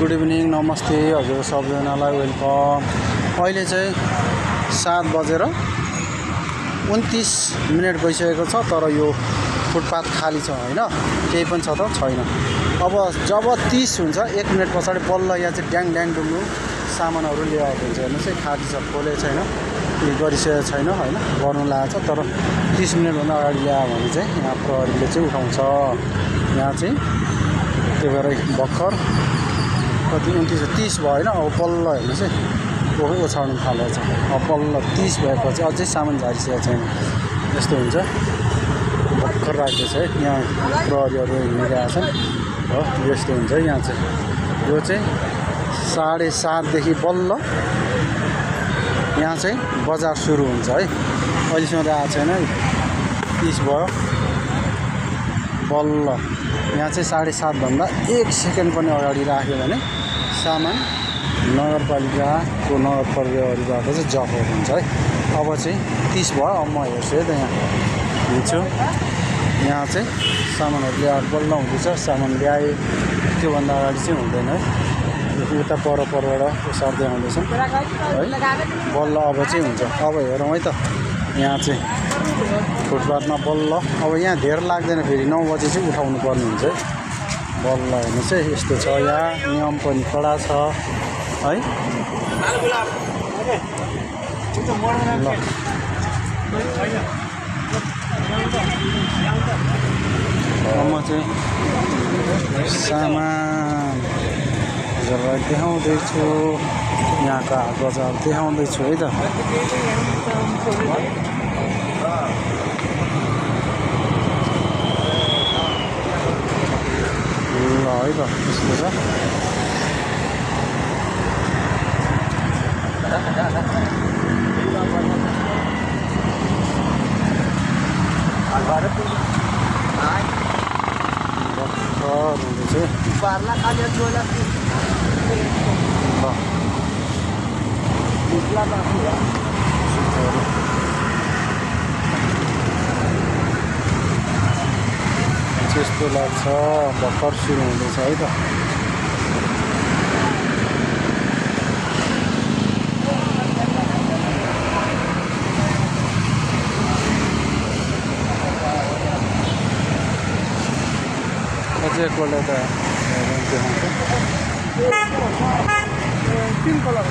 Good evening, नमस्ते हजुर सबैजनालाई वेलकम। अहिले चाहिँ 7 बजेर 29 मिनट गइसकेको छ, तर यो फुटपाथ खाली छ होइन, केही पनि छ त छैन। अब जब 30 हुन्छ 1 मिनट पछाडि बल्ल यहाँ चाहिँ ड्याङ ड्याङ डुङ्गु सामानहरू ल्याएको हुन्छ। हेर्नुहोस् है, खाली छ, खोले छैन, यो गरिसकेको छैन होइन, गर्नु लागेको छ। तर 30 मिनटभन्दा अगाडि ल्यायो भने चाहिँ यहाँ प्रहरीले चाहिँ उठाउँछ। यहाँ चाहिँ त्यो भएर भर्खर कति 29 भयो होइन, अब बल्ल हेर्नुहोस् है ओछाउनु थालेको छ। अब बल्ल 30 भएपछि अझै सामान झारिसकेको छैन, यस्तो हुन्छ। भर्खर राख्दैछ है, यहाँ प्रहरीहरू हिँडिरहेको छन् हो, यस्तो हुन्छ। यहाँ चाहिँ यो चाहिँ 7:30 देखि बल्ल यहाँ चाहिँ बजार सुरु हुन्छ है। अहिलेसम्म त आएको छैन, 30 भयो बल्ल। यहाँ चाहिँ 7:30 भन्दा 1 सेकेन्ड पनि अगाडि राख्यो भने सामान नगरपालिकाको नगद प्रहरीबाट चाहिँ जफत हुन्छ है। अब चाहिँ 30 भयो, अब म हेर्छु है त, यहाँ हिँड्छु। यहाँ चाहिँ सामानहरू ल्याएर बल्ल हुँदैछ, सामान ल्याए त्योभन्दा अगाडि चाहिँ हुँदैन है। उता परबाट सर्दै आउँदैछन् है, बल्ल अब चाहिँ हुन्छ। अब हेरौँ है त, यहाँ चाहिँ फुटपाथमा बल्ल अब यहाँ धेर लाग्दैन, फेरि 9 बजे चाहिँ उठाउनु पर्ने हुन्छ है। बल्ल हेर्नुहोस् है, यस्तो छ। यहाँ नियम पनि कडा छ है। ल म चाहिँ सामान हजुरलाई देखाउँदैछु, यहाँका बजार देखाउँदैछु है त। ल है त, यस्तो छ। यस्तो लाग्छ, भर्खर सुरु हुँदैछ है त। अझै एकपल्ट त 3 कलर